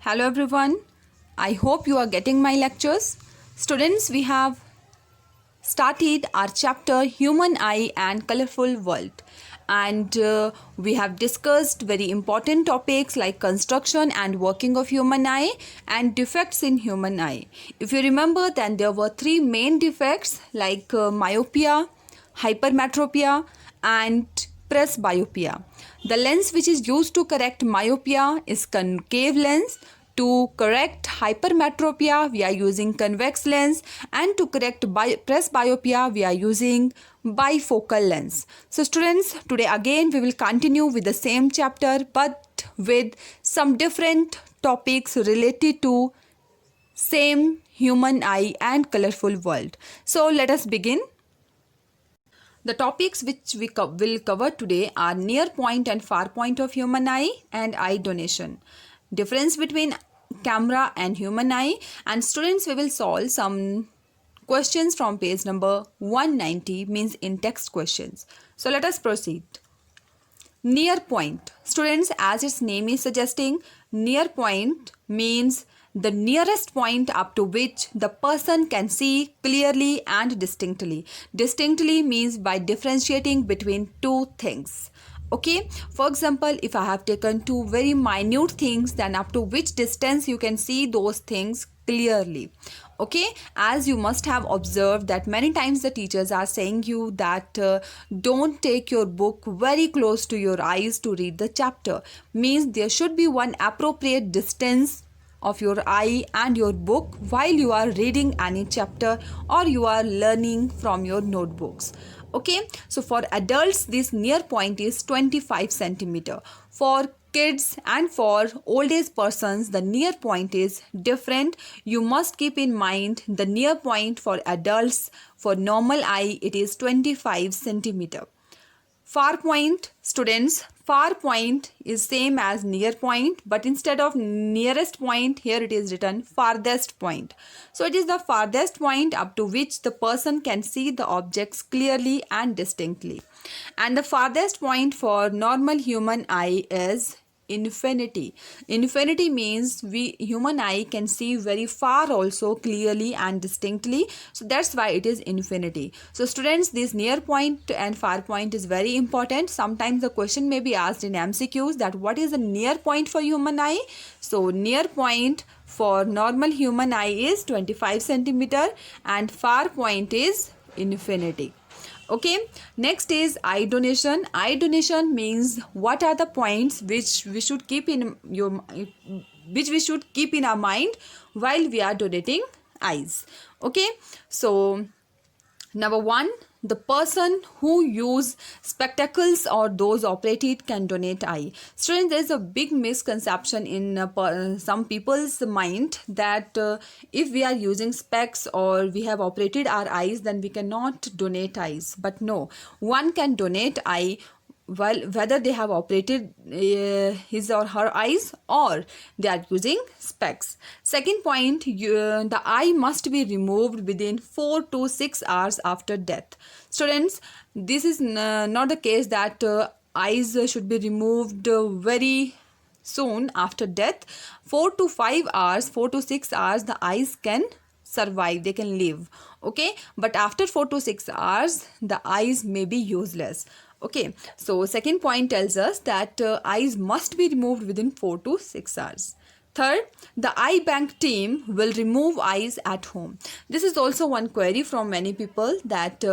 Hello everyone. I hope you are getting my lectures. Students, we have started our chapter Human Eye and Colorful World, and we have discussed very important topics like construction and working of human eye and defects in human eye. If you remember, then there were three main defects like myopia, hypermetropia and presbyopia. The lens which is used to correct myopia is concave lens. To correct hypermetropia, we are using convex lens, and to correct presbyopia, we are using bifocal lens. So students, today again we will continue with the same chapter but with some different topics related to same human eye and colorful world. So let us begin. The topics which we will cover today are near point and far point of human eye and eye donation. Difference between camera and human eye, and students, we will solve some questions from page number 190, means in text questions. So let us proceed. Near point. Students, as its name is suggesting, near point means the nearest point up to which the person can see clearly and distinctly. Distinctly means by differentiating between two things. Okay, for example, if I have taken two very minute things, then up to which distance you can see those things clearly. Okay, as you must have observed that many times the teachers are saying you that don't take your book very close to your eyes to read the chapter, means there should be one appropriate distance of your eye and your book while you are reading any chapter or you are learning from your notebooks. Okay, so for adults this near point is 25 centimeter. For kids and for old age persons the near point is different. You must keep in mind the near point for adults, for normal eye it is 25 centimeter. Far point, students, far point is same as near point, but instead of nearest point, here it is written farthest point. So it is the farthest point up to which the person can see the objects clearly and distinctly. And the farthest point for normal human eye is infinity. Infinity means human eye can see very far also clearly and distinctly, so that's why it is infinity. So students, this near point and far point is very important. Sometimes the question may be asked in MCQs that what is the near point for human eye. So near point for normal human eye is 25 centimeter and far point is infinity. Okay, next is eye donation. Eye donation means what are the points which we should keep in our mind while we are donating eyes. Okay, so number one, the person who use spectacles or those operated can donate eye. Students, there is a big misconception in some people's mind that if we are using specs or we have operated our eyes, then we cannot donate eyes. But no, one can donate eye while whether they have operated his or her eyes or they are using specs. Second point, the eye must be removed within 4 to 6 hours after death. Students, this is not the case that eyes should be removed very soon after death. 4 to 5 hours, 4 to 6 hours the eyes can survive, they can live. Okay, but after 4 to 6 hours the eyes may be useless. Okay, so second point tells us that eyes must be removed within 4 to 6 hours. Third, the eye bank team will remove eyes at home. This is also one query from many people that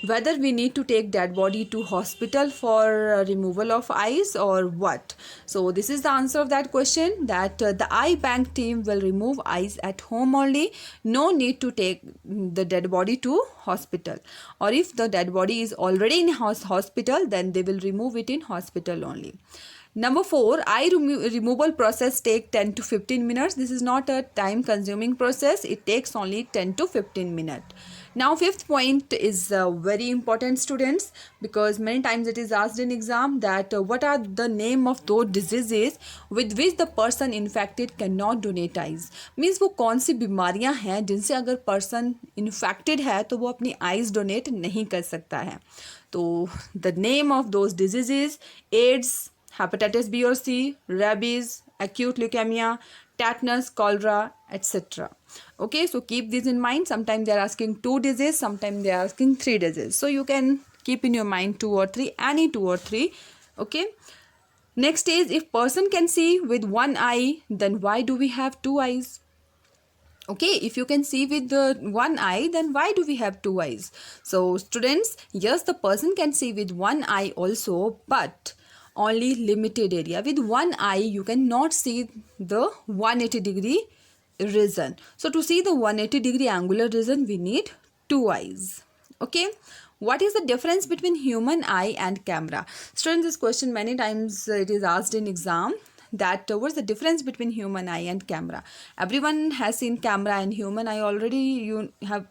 whether we need to take dead body to hospital for removal of eyes or what. So this is the answer of that question, that the eye bank team will remove eyes at home only. No need to take the dead body to hospital. Or if the dead body is already in hospital, then they will remove it in hospital only. Number 4, eye removal process take 10 to 15 minutes. This is not a time consuming process. It takes only 10 to 15 minutes. Now fifth point is very important, students, because many times it is asked in exam that what are the name of those diseases with which the person infected cannot donate eyes. Means वो कौन सी बीमारियां हैं जिनसे अगर person infected है तो वो अपनी eyes donate नहीं कर सकता है. तो the name of those diseases: AIDS, hepatitis B or C, rabies, acute leukemia, tetanus, cholera, etc. Okay, so keep this in mind. Sometimes they are asking 2 diseases, sometimes they are asking 3 diseases. So you can keep in your mind 2 or 3, any 2 or 3. Okay. Next is, if person can see with one eye, then why do we have 2 eyes? Okay, if you can see with the one eye, then why do we have 2 eyes? So students, yes, the person can see with one eye also, but only limited area. With one eye you cannot see the 180-degree region. So to see the 180-degree angular region, we need 2 eyes. Okay, what is the difference between human eye and camera? Students, this question many times it is asked in exam, that what's the difference between human eye and camera. Everyone has seen camera and human eye already. You have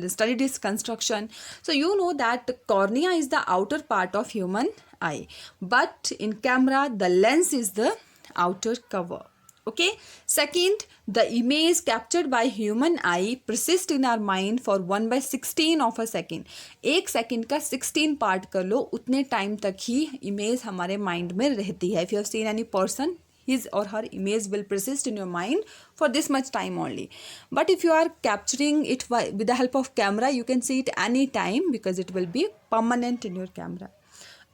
studied its construction, so you know that cornea is the outer part of human eye, but in camera the lens is the outer cover. Okay. Second, the image captured by human eye persists in our mind for 1/16 of a second. 1 second का 16 part कर लो, उतने time तक ही image हमारे mind में रहती है. If you have seen any person, his or her image will persist in your mind for this much time only. But if you are capturing it with the help of camera, you can see it any time because it will be permanent in your camera.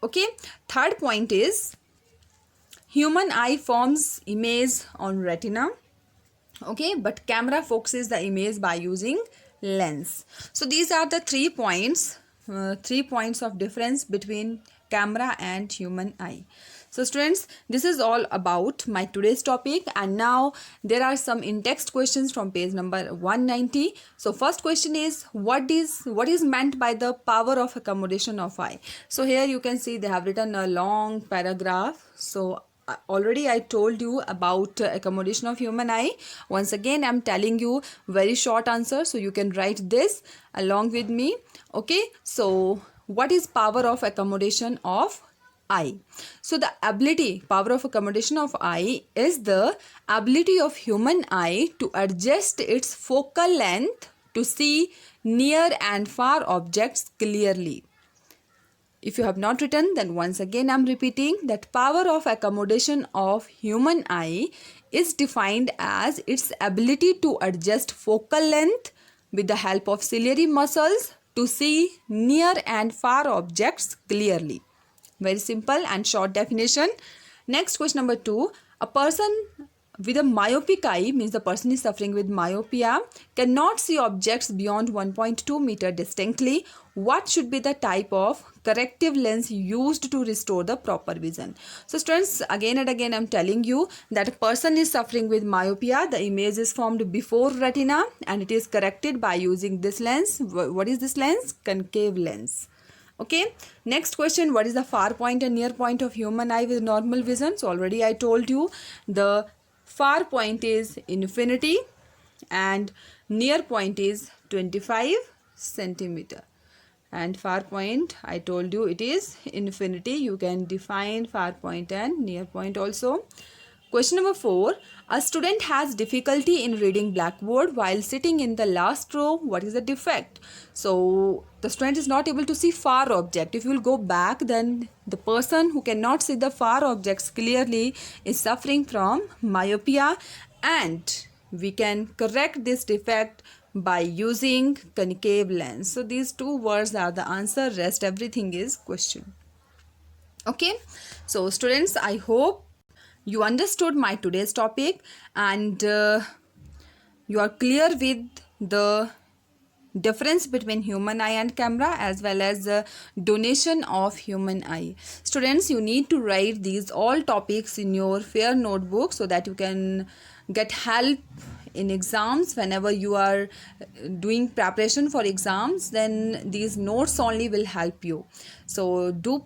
Okay. Third point is, human eye forms image on retina. Okay, but camera focuses the image by using lens. So these are the 3 points, 3 points of difference between camera and human eye. So students, this is all about my today's topic, and now there are some in-text questions from page number 190. So first question is, what is meant by the power of accommodation of eye? So here you can see they have written a long paragraph. So already I told you about accommodation of human eye. Once again I'm telling you very short answer, so you can write this along with me. Okay, so what is power of accommodation of eye? So the power of accommodation of eye is the ability of human eye to adjust its focal length to see near and far objects clearly. If you have not written, then once again I am repeating that power of accommodation of human eye is defined as its ability to adjust focal length with the help of ciliary muscles to see near and far objects clearly. Very simple and short definition. Next, question number 2. A person with a myopic eye, means the person is suffering with myopia, cannot see objects beyond 1.2 meter distinctly. What should be the type of corrective lens used to restore the proper vision? So students, again and again I am telling you that a person is suffering with myopia. The image is formed before retina and it is corrected by using this lens. What is this lens? Concave lens. Okay. Next question, what is the far point and near point of human eye with normal vision? So already I told you the far point is infinity and near point is 25 centimeter. And far point, I told you it is infinity. You can define far point and near point also. Question number 4. A student has difficulty in reading blackboard while sitting in the last row. What is the defect? So the student is not able to see far object. If you will go back, then the person who cannot see the far objects clearly is suffering from myopia, and we can correct this defect by using concave lens. So these 2 words are the answer. Rest everything is question. Okay. So students, I hope you understood my today's topic and you are clear with the difference between human eye and camera, as well as donation of human eye. Students, you need to write these all topics in your fair notebook so that you can get help in exams. Whenever you are doing preparation for exams, then these notes only will help you. So do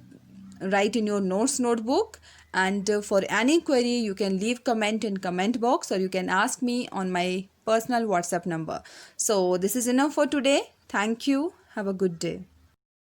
write in your notes notebook, and for any query you can leave comment in comment box, or you can ask me on my personal WhatsApp number. So this is enough for today. Thank you. Have a good day.